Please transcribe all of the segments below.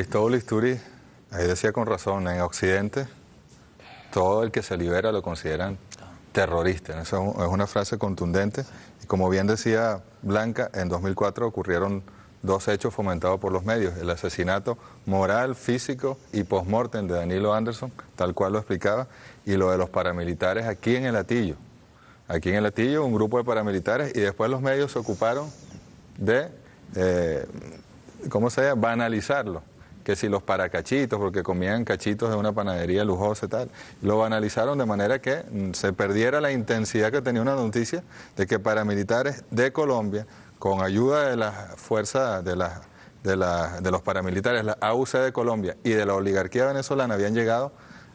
Aristóbulo Istúriz, ahí decía con razón, en Occidente, todo el que se libera lo consideran terrorista. Eso es una frase contundente. Y como bien decía Blanca, en 2004 ocurrieron dos hechos fomentados por los medios: el asesinato moral, físico y post-mortem de Danilo Anderson, tal cual lo explicaba, y lo de los paramilitares aquí en el Hatillo. Aquí en el Hatillo, un grupo de paramilitares, y después los medios se ocuparon de, ¿cómo se llama?, banalizarlo. Que si los paracachitos, porque comían cachitos de una panadería lujosa y tal, lo banalizaron de manera que se perdiera la intensidad que tenía una noticia de que paramilitares de Colombia, con ayuda de las fuerzas de los paramilitares, la AUC de Colombia y de la oligarquía venezolana, habían llegado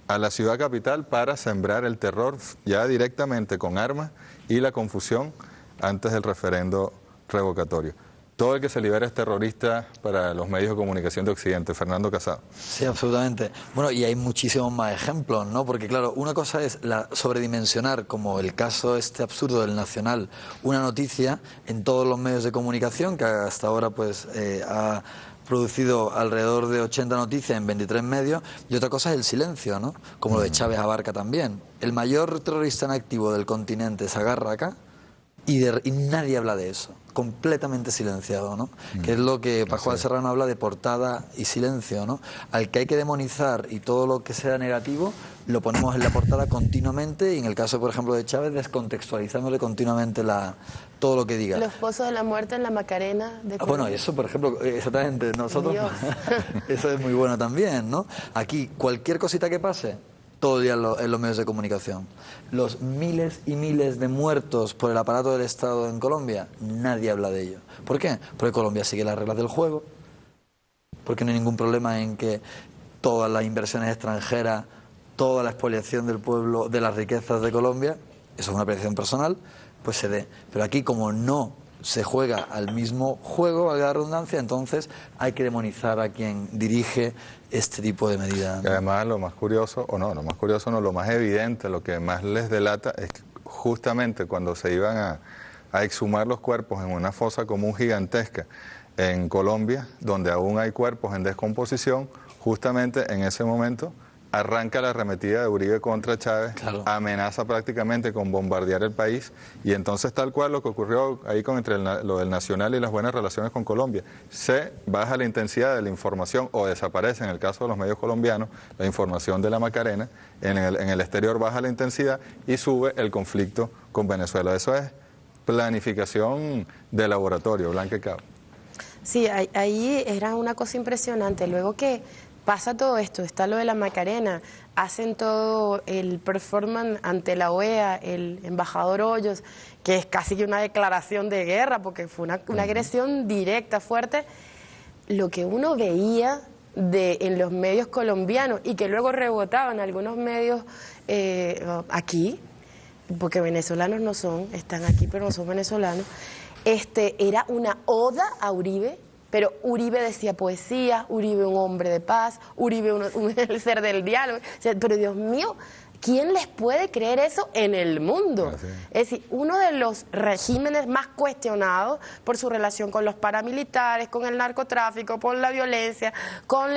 a la ciudad capital para sembrar el terror ya directamente con armas y la confusión antes del referendo revocatorio. Todo el que se libera es terrorista para los medios de comunicación de Occidente. Fernando Casado. Sí, absolutamente. Bueno, y hay muchísimos más ejemplos, ¿no? Porque claro, una cosa es sobredimensionar, como el caso este absurdo del Nacional, una noticia en todos los medios de comunicación, que hasta ahora pues ha producido alrededor de 80 noticias en 23 medios, y otra cosa es el silencio, ¿no? Como lo de Chávez Abarca también. El mayor terrorista en activo del continente se agarra acá y nadie habla de eso, completamente silenciado, ¿no? Que es lo que Pascual Serrano habla de portada y silencio, ¿no? Al que hay que demonizar, y todo lo que sea negativo lo ponemos en la portada continuamente, y en el caso, por ejemplo, de Chávez, descontextualizándole continuamente todo lo que diga. Los pozos de la muerte en la Macarena de Colombia. Bueno, y eso, por ejemplo, exactamente, nosotros, eso es muy bueno también, ¿no? Aquí, cualquier cosita que pase, todo el día en los medios de comunicación. Los miles y miles de muertos por el aparato del Estado en Colombia, nadie habla de ello. ¿Por qué? Porque Colombia sigue las reglas del juego, porque no hay ningún problema en que todas las inversiones extranjeras, toda la expoliación del pueblo, de las riquezas de Colombia, eso es una apreciación personal, pues se dé. Pero aquí, como no se juega al mismo juego, valga la redundancia, entonces hay que demonizar a quien dirige este tipo de medidas, ¿no? Y además lo más curioso, o no, lo más curioso no, lo más evidente, lo que más les delata es que justamente cuando se iban a exhumar los cuerpos en una fosa común gigantesca en Colombia, donde aún hay cuerpos en descomposición, justamente en ese momento arranca la arremetida de Uribe contra Chávez, claro, amenaza prácticamente con bombardear el país, y entonces tal cual lo que ocurrió ahí con lo del Nacional y las buenas relaciones con Colombia, se baja la intensidad de la información o desaparece, en el caso de los medios colombianos, la información de la Macarena, en el exterior baja la intensidad y sube el conflicto con Venezuela. Eso es planificación de laboratorio, Blanca y Cabo. Sí, ahí era una cosa impresionante. Luego que pasa todo esto, está lo de la Macarena, hacen todo el performance ante la OEA, el embajador Hoyos, que es casi que una declaración de guerra, porque fue una agresión directa, fuerte. Lo que uno veía en los medios colombianos y que luego rebotaban algunos medios aquí, porque venezolanos no son, están aquí pero no son venezolanos, era una oda a Uribe. Pero Uribe decía poesía, Uribe un hombre de paz, Uribe el ser del diálogo. O sea, pero Dios mío, ¿quién les puede creer eso en el mundo? Es decir, uno de los regímenes más cuestionados por su relación con los paramilitares, con el narcotráfico, con la violencia, con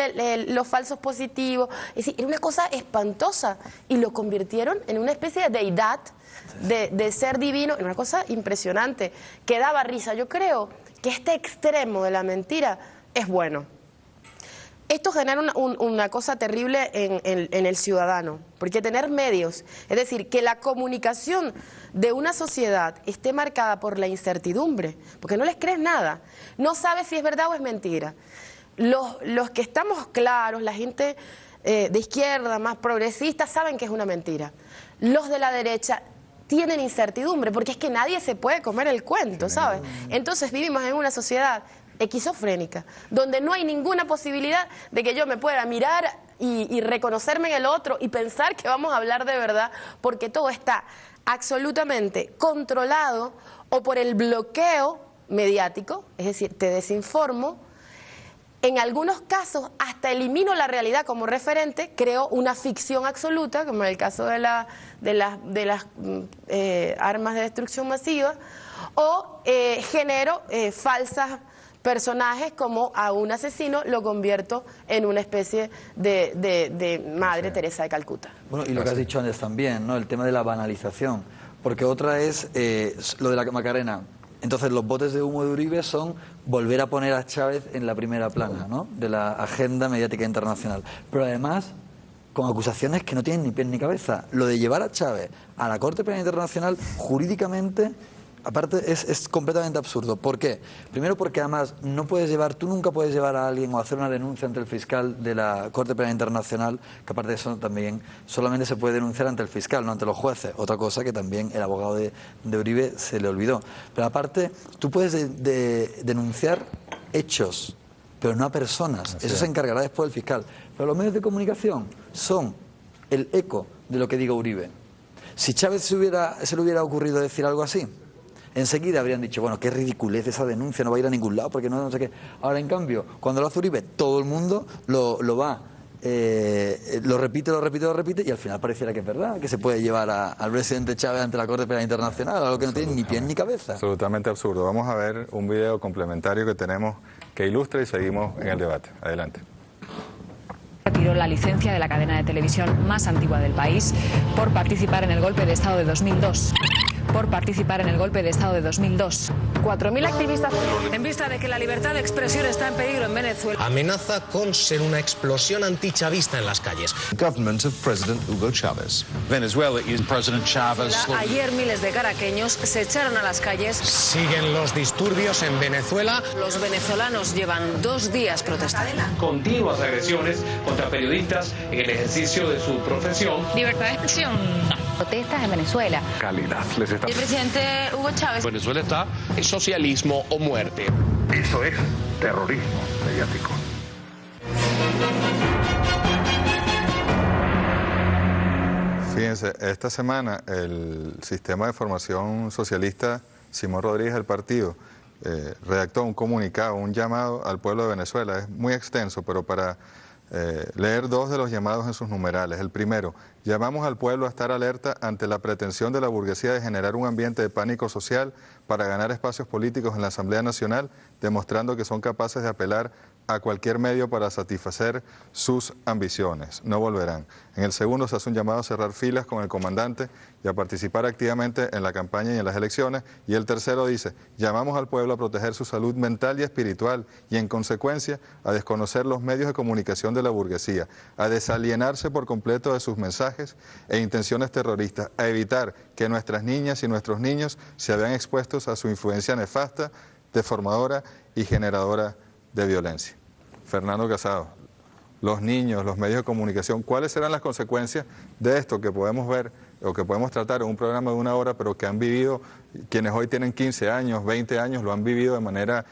los falsos positivos. Es decir, era una cosa espantosa y lo convirtieron en una especie de deidad, de ser divino, en una cosa impresionante, que daba risa. Yo creo que este extremo de la mentira es bueno. Esto genera una cosa terrible en el ciudadano, porque tener medios, es decir, que la comunicación de una sociedad esté marcada por la incertidumbre, porque no les crees nada, no sabes si es verdad o es mentira. Los que estamos claros, la gente de izquierda, más progresista, saben que es una mentira. Los de la derecha tienen incertidumbre, porque es que nadie se puede comer el cuento, ¿sabes? Entonces vivimos en una sociedad esquizofrénica, donde no hay ninguna posibilidad de que yo me pueda mirar y reconocerme en el otro y pensar que vamos a hablar de verdad, porque todo está absolutamente controlado o por el bloqueo mediático, es decir, te desinformo. En algunos casos hasta elimino la realidad como referente, creo una ficción absoluta, como en el caso de las armas de destrucción masiva, o genero falsas personajes como a un asesino lo convierto en una especie de Madre Teresa de Calcuta. Bueno, y lo que has dicho antes también, ¿no? El tema de la banalización. Porque otra es lo de la Macarena. Entonces los botes de humo de Uribe son volver a poner a Chávez en la primera plana, ¿no?, de la agenda mediática internacional. Pero además con acusaciones que no tienen ni pies ni cabeza. Lo de llevar a Chávez a la Corte Penal Internacional jurídicamente, aparte, es completamente absurdo. ¿Por qué? Primero porque además tú nunca puedes llevar a alguien o hacer una denuncia ante el fiscal de la Corte Penal Internacional, que aparte de eso también solamente se puede denunciar ante el fiscal, no ante los jueces. Otra cosa que también el abogado de Uribe se le olvidó. Pero aparte, tú puedes denunciar hechos, pero no a personas. Eso se encargará después el fiscal. Pero los medios de comunicación son el eco de lo que diga Uribe. Si Chávez se le hubiera ocurrido decir algo así, enseguida habrían dicho, bueno, qué ridiculez esa denuncia, no va a ir a ningún lado porque no sé qué. Ahora, en cambio, cuando lo hace Uribe, todo el mundo lo repite y al final pareciera que es verdad, que se puede llevar al presidente Chávez ante la Corte Penal Internacional, algo que no tiene ni pies ni cabeza. Absolutamente absurdo. Vamos a ver un video complementario que tenemos que ilustra y seguimos en el debate. Adelante. Retiró la licencia de la cadena de televisión más antigua del país por participar en el golpe de Estado de 2002. 4.000 activistas. En vista de que la libertad de expresión está en peligro en Venezuela. Amenaza con ser una explosión antichavista en las calles. Government of President Hugo Chávez. Venezuela y President Chávez. Ayer miles de caraqueños se echaron a las calles. Siguen los disturbios en Venezuela. Los venezolanos llevan 2 días protestando. Continuas agresiones contra periodistas en el ejercicio de su profesión. Libertad de expresión, no. Protestas en Venezuela. Calidad. El presidente Hugo Chávez. Venezuela está en socialismo o muerte. Eso es terrorismo mediático. Fíjense, esta semana el sistema de formación socialista Simón Rodríguez del partido redactó un comunicado, un llamado al pueblo de Venezuela. Es muy extenso, pero para leer 2 de los llamados en sus numerales. El primero: llamamos al pueblo a estar alerta ante la pretensión de la burguesía de generar un ambiente de pánico social para ganar espacios políticos en la Asamblea Nacional, demostrando que son capaces de apelar a cualquier medio para satisfacer sus ambiciones. No volverán. En el segundo se hace un llamado a cerrar filas con el comandante y a participar activamente en la campaña y en las elecciones. Y el tercero dice: llamamos al pueblo a proteger su salud mental y espiritual y, en consecuencia, a desconocer los medios de comunicación de la burguesía, a desalienarse por completo de sus mensajes e intenciones terroristas, a evitar que nuestras niñas y nuestros niños se vean expuestos a su influencia nefasta, deformadora y generadora de violencia. Fernando Casado, los niños, los medios de comunicación, ¿cuáles serán las consecuencias de esto que podemos ver o que podemos tratar en un programa de 1 hora, pero que han vivido quienes hoy tienen 15 años, 20 años, lo han vivido de manera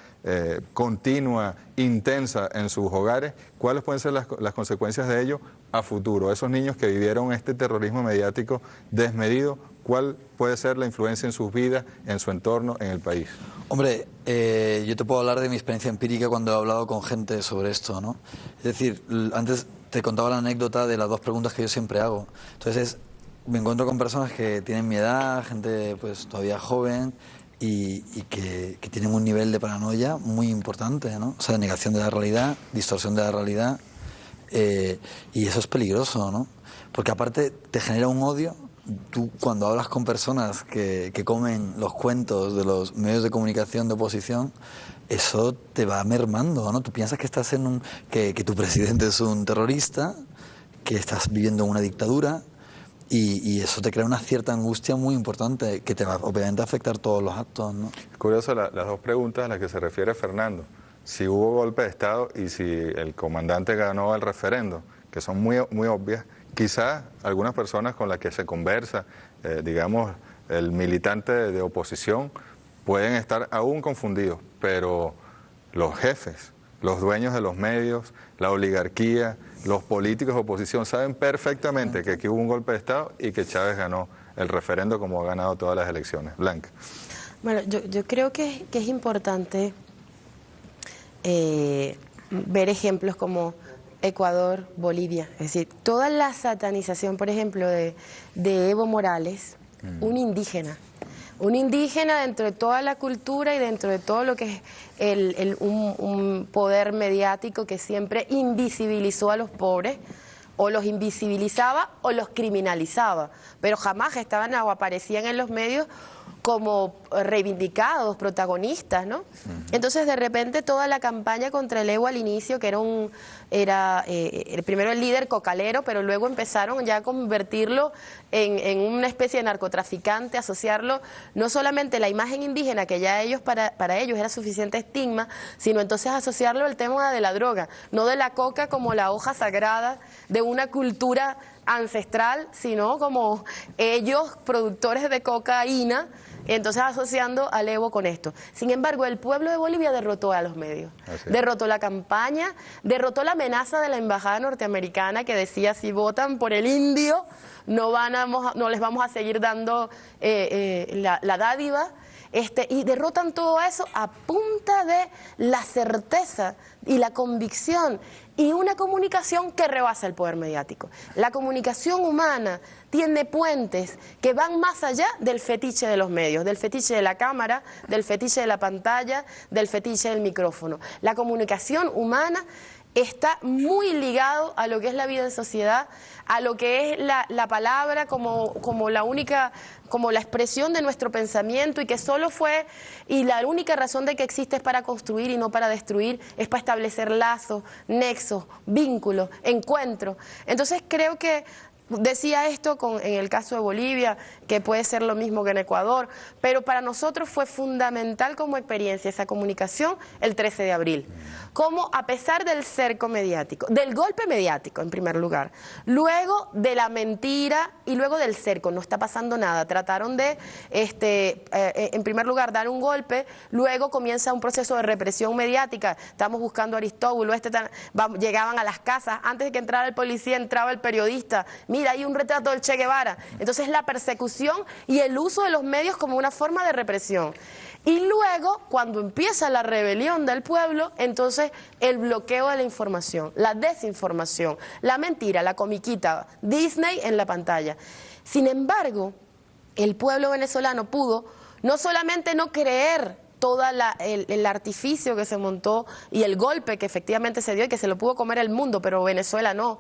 continua, intensa en sus hogares? ¿Cuáles pueden ser las consecuencias de ello a futuro? Esos niños que vivieron este terrorismo mediático desmedido, ¿cuál puede ser la influencia en sus vidas, en su entorno, en el país? Hombre, yo te puedo hablar de mi experiencia empírica cuando he hablado con gente sobre esto, ¿no? Es decir, antes te contaba la anécdota de las 2 preguntas que yo siempre hago. Entonces, me encuentro con personas que tienen mi edad, gente pues todavía joven y que tienen un nivel de paranoia muy importante, ¿no? O sea, negación de la realidad, distorsión de la realidad, y eso es peligroso, ¿no? Porque aparte te genera un odio. Tú, cuando hablas con personas que comen los cuentos de los medios de comunicación de oposición, eso te va mermando, ¿no? Tú piensas que estás que tu presidente es un terrorista, que estás viviendo en una dictadura, y eso te crea una cierta angustia muy importante que te va obviamente a afectar todos los actos, ¿no? Es curioso las 2 preguntas a las que se refiere Fernando: si hubo golpe de Estado y si el comandante ganó el referendo, que son muy, muy obvias. Quizás algunas personas con las que se conversa, digamos, el militante de oposición, pueden estar aún confundidos, pero los jefes, los dueños de los medios, la oligarquía, los políticos de oposición saben perfectamente que aquí hubo un golpe de Estado y que Chávez ganó el referendo como ha ganado todas las elecciones. Blanca. Bueno, yo creo que es importante ver ejemplos como Ecuador, Bolivia. Es decir, toda la satanización, por ejemplo, de Evo Morales, un indígena, Un indígena dentro de toda la cultura y dentro de todo lo que es un poder mediático que siempre invisibilizó a los pobres, o los invisibilizaba o los criminalizaba, pero jamás estaban o aparecían en los medios como reivindicados, protagonistas, ¿no? Entonces, de repente, toda la campaña contra el Evo al inicio, que era primero el líder cocalero, pero luego empezaron ya a convertirlo en una especie de narcotraficante, asociarlo no solamente la imagen indígena, que ya ellos para ellos era suficiente estigma, sino entonces asociarlo al tema de la droga, no de la coca como la hoja sagrada de una cultura ancestral, sino como ellos, productores de cocaína, entonces asociando al Evo con esto. Sin embargo, el pueblo de Bolivia derrotó a los medios, derrotó la campaña, derrotó la amenaza de la embajada norteamericana que decía: si votan por el indio, no les vamos a seguir dando la dádiva. Y derrotan todo eso a punta de la certeza y la convicción y una comunicación que rebasa el poder mediático. La comunicación humana tiene puentes que van más allá del fetiche de los medios, del fetiche de la cámara, del fetiche de la pantalla, del fetiche del micrófono. La comunicación humana está muy ligado a lo que es la vida en sociedad, a lo que es la palabra como la única, como la expresión de nuestro pensamiento, y que solo fue, y la única razón de que existe es para construir y no para destruir, es para establecer lazos, nexos, vínculos, encuentros. Entonces creo que decía esto en el caso de Bolivia, que puede ser lo mismo que en Ecuador, pero para nosotros fue fundamental como experiencia esa comunicación el 13 de abril. Como a pesar del cerco mediático, del golpe mediático en primer lugar, luego de la mentira y luego del cerco, no está pasando nada, trataron de, en primer lugar, dar un golpe, luego comienza un proceso de represión mediática, estamos buscando a Aristóbulo, llegaban a las casas, antes de que entrara el policía entraba el periodista, mira, hay un retrato del Che Guevara. Entonces la persecución y el uso de los medios como una forma de represión. Y luego, cuando empieza la rebelión del pueblo, entonces el bloqueo de la información, la desinformación, la mentira, la comiquita, Disney en la pantalla. Sin embargo, el pueblo venezolano pudo no solamente no creer todo el artificio que se montó y el golpe que efectivamente se dio y que se lo pudo comer el mundo, pero Venezuela no.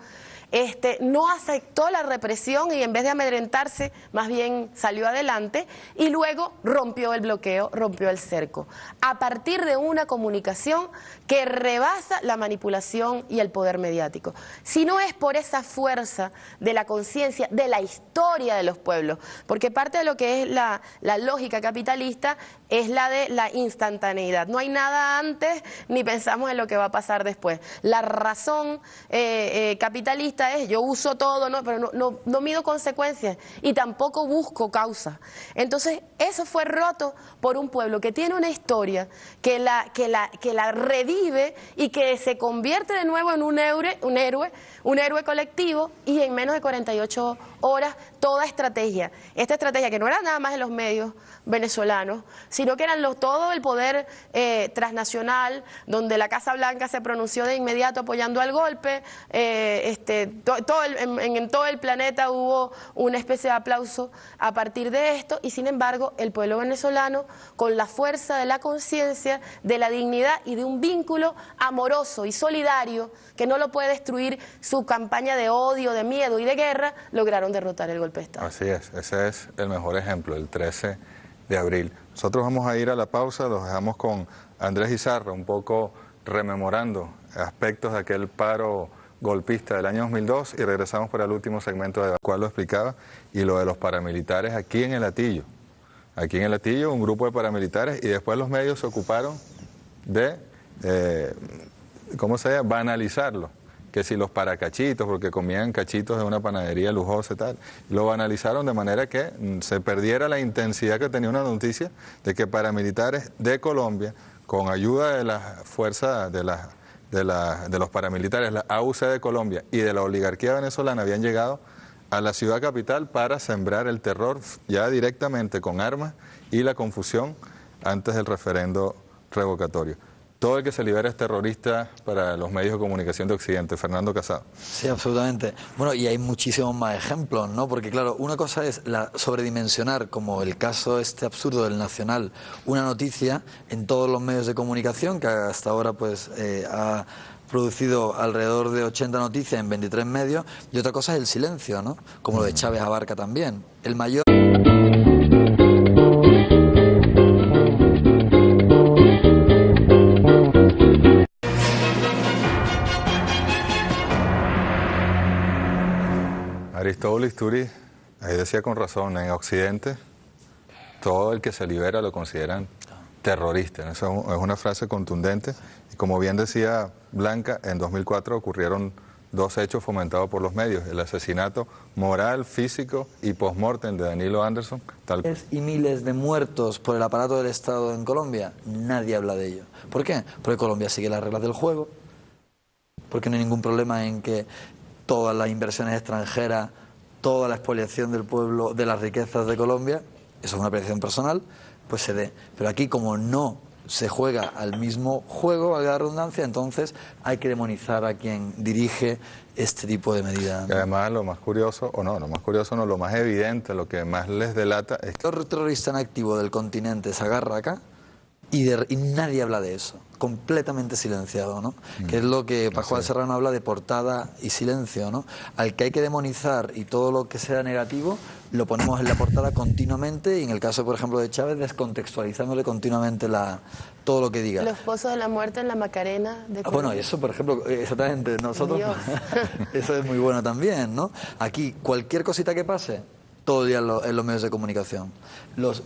No aceptó la represión y en vez de amedrentarse, más bien salió adelante y luego rompió el bloqueo, rompió el cerco. A partir de una comunicación que rebasa la manipulación y el poder mediático. Si no es por esa fuerza de la conciencia, de la historia de los pueblos, porque parte de lo que es la lógica capitalista es la de la instantaneidad. No hay nada antes ni pensamos en lo que va a pasar después. La razón capitalista es: yo uso todo, pero no mido consecuencias y tampoco busco causas. Entonces eso fue roto por un pueblo que tiene una historia, que la revive y que se convierte de nuevo en un héroe colectivo, y en menos de 48 horas toda estrategia. Esta estrategia que no era nada más en los medios venezolanos, sino que eran todo el poder transnacional, donde la Casa Blanca se pronunció de inmediato apoyando al golpe, en todo el planeta hubo una especie de aplauso a partir de esto, y sin embargo el pueblo venezolano, con la fuerza de la conciencia, de la dignidad y de un vínculo amoroso y solidario que no lo puede destruir su campaña de odio, de miedo y de guerra, lograron derrotar el golpe de Estado. Así es, ese es el mejor ejemplo, el 13 de abril. Nosotros vamos a ir a la pausa, los dejamos con Andrés Izarra, un poco rememorando aspectos de aquel paro golpista del año 2002, y regresamos para el último segmento de cual lo explicaba, y lo de los paramilitares aquí en el Hatillo. Aquí en el Hatillo, un grupo de paramilitares, y después los medios se ocuparon de, ¿cómo se llama?, banalizarlo. Que si los paracachitos, porque comían cachitos de una panadería lujosa y tal, lo banalizaron de manera que se perdiera la intensidad que tenía una noticia de que paramilitares de Colombia, con ayuda de la fuerza de los paramilitares, la AUC de Colombia y de la oligarquía venezolana, habían llegado a la ciudad capital para sembrar el terror ya directamente con armas y la confusión antes del referendo revocatorio. todo el que se libera es terrorista para los medios de comunicación de Occidente. Fernando Casado. Sí, absolutamente. Bueno, y hay muchísimos más ejemplos, ¿no? Porque claro, una cosa es sobredimensionar, como el caso este absurdo del Nacional, una noticia en todos los medios de comunicación, que hasta ahora pues ha producido alrededor de 80 noticias en 23 medios, y otra cosa es el silencio, ¿no? Como lo de Chávez Abarca también. El mayor... Aristóbulo Istúriz, ahí decía con razón, en Occidente todo el que se libera lo consideran terrorista. Eso es una frase contundente. Y como bien decía Blanca, en 2004 ocurrieron dos hechos fomentados por los medios: el asesinato moral, físico y post-mortem de Danilo Anderson. Y miles de muertos por el aparato del Estado en Colombia, nadie habla de ello. ¿Por qué? Porque Colombia sigue las reglas del juego, porque no hay ningún problema en que todas las inversiones extranjeras, toda la expoliación del pueblo, de las riquezas de Colombia, eso es una apreciación personal, pues se dé. Pero aquí, como no se juega al mismo juego, valga la redundancia, entonces hay que demonizar a quien dirige este tipo de medidas. Y además lo más curioso, lo más evidente, lo que más les delata es que el terrorista en activo del continente se agarra acá y nadie habla de eso, completamente silenciado, ¿no? Que es lo que Pascual Serrano habla de portada y silencio, ¿no? Al que hay que demonizar y todo lo que sea negativo lo ponemos en la portada continuamente, y en el caso, por ejemplo, de Chávez, descontextualizándole continuamente todo lo que diga. Los pozos de la muerte en la Macarena de Colombia. Bueno, eso, por ejemplo, exactamente, nosotros, eso es muy bueno también, ¿no? Aquí, cualquier cosita que pase, todo el día en los medios de comunicación. Los